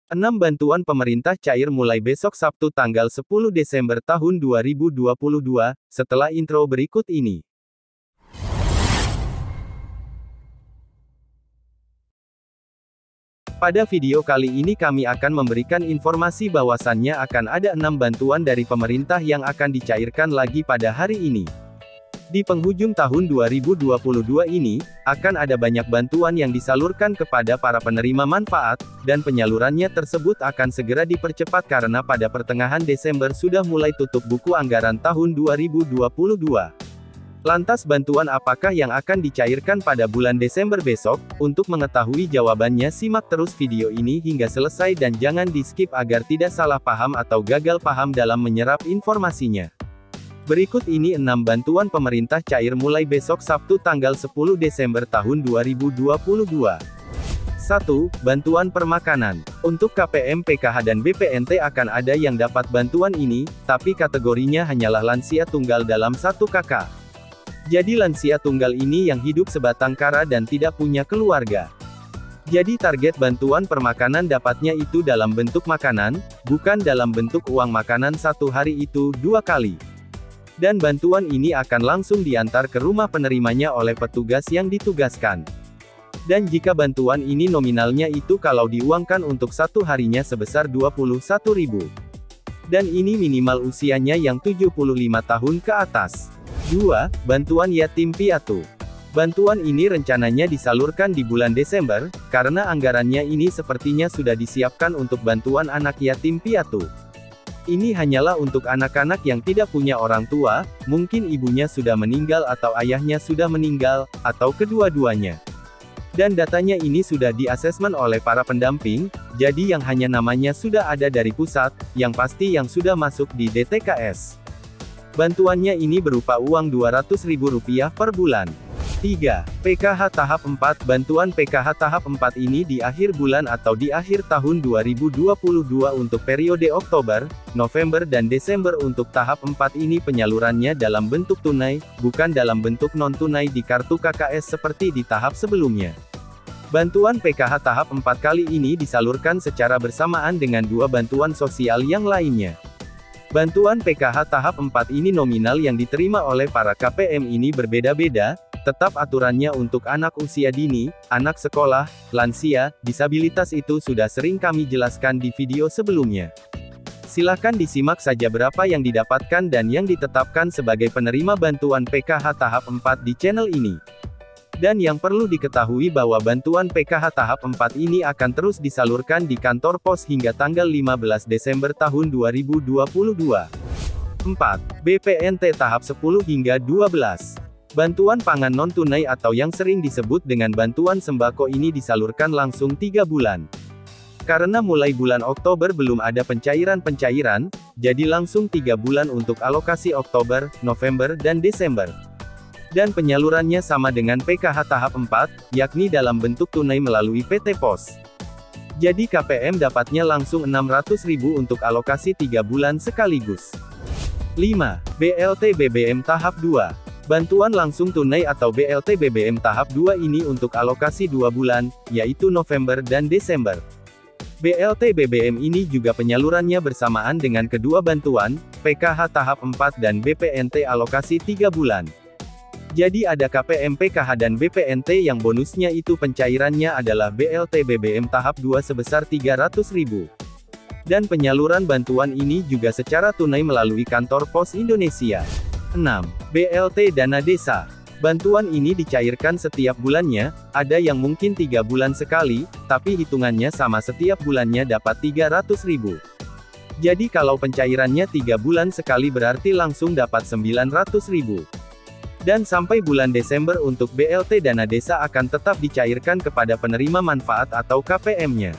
6 bantuan pemerintah cair mulai besok Sabtu tanggal 10 Desember tahun 2022, setelah intro berikut ini. Pada video kali ini kami akan memberikan informasi bahwasannya akan ada 6 bantuan dari pemerintah yang akan dicairkan lagi pada hari ini. Di penghujung tahun 2022 ini, akan ada banyak bantuan yang disalurkan kepada para penerima manfaat, dan penyalurannya tersebut akan segera dipercepat karena pada pertengahan Desember sudah mulai tutup buku anggaran tahun 2022. Lantas bantuan apakah yang akan dicairkan pada bulan Desember besok? Untuk mengetahui jawabannya simak terus video ini hingga selesai dan jangan di-skip agar tidak salah paham atau gagal paham dalam menyerap informasinya. Berikut ini 6 bantuan pemerintah cair mulai besok Sabtu tanggal 10 Desember tahun 2022. 1. Bantuan permakanan. Untuk KPM, PKH dan BPNT akan ada yang dapat bantuan ini, tapi kategorinya hanyalah lansia tunggal dalam 1 KK. Jadi lansia tunggal ini yang hidup sebatang kara dan tidak punya keluarga. Jadi target bantuan permakanan dapatnya itu dalam bentuk makanan, bukan dalam bentuk uang makanan satu hari itu 2 kali. Dan bantuan ini akan langsung diantar ke rumah penerimanya oleh petugas yang ditugaskan. Dan jika bantuan ini nominalnya itu kalau diuangkan untuk satu harinya sebesar 21.000. Dan ini minimal usianya yang 75 tahun ke atas. 2. Bantuan yatim piatu. Bantuan ini rencananya disalurkan di bulan Desember, karena anggarannya ini sepertinya sudah disiapkan untuk bantuan anak yatim piatu. Ini hanyalah untuk anak-anak yang tidak punya orang tua, mungkin ibunya sudah meninggal atau ayahnya sudah meninggal, atau kedua-duanya. Dan datanya ini sudah di-asesmen oleh para pendamping, jadi yang hanya namanya sudah ada dari pusat, yang pasti yang sudah masuk di DTKS. Bantuannya ini berupa uang Rp200.000 per bulan. 3. PKH tahap 4. Bantuan PKH tahap 4 ini di akhir bulan atau di akhir tahun 2022 untuk periode Oktober, November dan Desember. Untuk tahap 4 ini penyalurannya dalam bentuk tunai, bukan dalam bentuk non-tunai di kartu KKS seperti di tahap sebelumnya. Bantuan PKH tahap 4 kali ini disalurkan secara bersamaan dengan 2 bantuan sosial yang lainnya. Bantuan PKH tahap 4 ini nominal yang diterima oleh para KPM ini berbeda-beda, tetap aturannya untuk anak usia dini, anak sekolah, lansia, disabilitas itu sudah sering kami jelaskan di video sebelumnya. Silakan disimak saja berapa yang didapatkan dan yang ditetapkan sebagai penerima bantuan PKH tahap 4 di channel ini. Dan yang perlu diketahui bahwa bantuan PKH tahap 4 ini akan terus disalurkan di kantor pos hingga tanggal 15 Desember tahun 2022. 4. BPNT tahap 10 hingga 12. Bantuan pangan non-tunai atau yang sering disebut dengan bantuan sembako ini disalurkan langsung 3 bulan. Karena mulai bulan Oktober belum ada pencairan-pencairan, jadi langsung 3 bulan untuk alokasi Oktober, November dan Desember. Dan penyalurannya sama dengan PKH tahap 4, yakni dalam bentuk tunai melalui PT Pos. Jadi KPM dapatnya langsung 600.000 untuk alokasi 3 bulan sekaligus. 5. BLT BBM tahap 2. Bantuan langsung tunai atau BLT BBM tahap 2 ini untuk alokasi 2 bulan, yaitu November dan Desember. BLT BBM ini juga penyalurannya bersamaan dengan kedua bantuan, PKH tahap 4 dan BPNT alokasi 3 bulan. Jadi ada KPM PKH dan BPNT yang bonusnya itu pencairannya adalah BLT BBM tahap 2 sebesar 300.000. Dan penyaluran bantuan ini juga secara tunai melalui kantor pos Indonesia. 6. BLT Dana Desa. Bantuan ini dicairkan setiap bulannya, ada yang mungkin 3 bulan sekali, tapi hitungannya sama setiap bulannya dapat 300.000. Jadi kalau pencairannya 3 bulan sekali berarti langsung dapat 900.000. Dan sampai bulan Desember untuk BLT Dana Desa akan tetap dicairkan kepada penerima manfaat atau KPM-nya.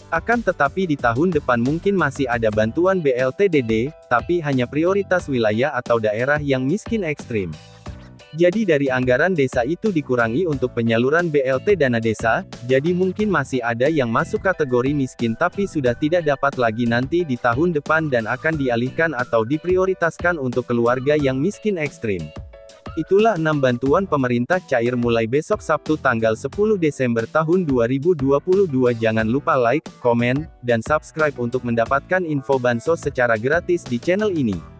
Akan tetapi di tahun depan mungkin masih ada bantuan BLT DD, tapi hanya prioritas wilayah atau daerah yang miskin ekstrim. Jadi dari anggaran desa itu dikurangi untuk penyaluran BLT Dana Desa, jadi mungkin masih ada yang masuk kategori miskin tapi sudah tidak dapat lagi nanti di tahun depan dan akan dialihkan atau diprioritaskan untuk keluarga yang miskin ekstrim. Itulah 6 bantuan pemerintah cair mulai besok Sabtu tanggal 10 Desember tahun 2022. Jangan lupa like, komen, dan subscribe untuk mendapatkan info bansos secara gratis di channel ini.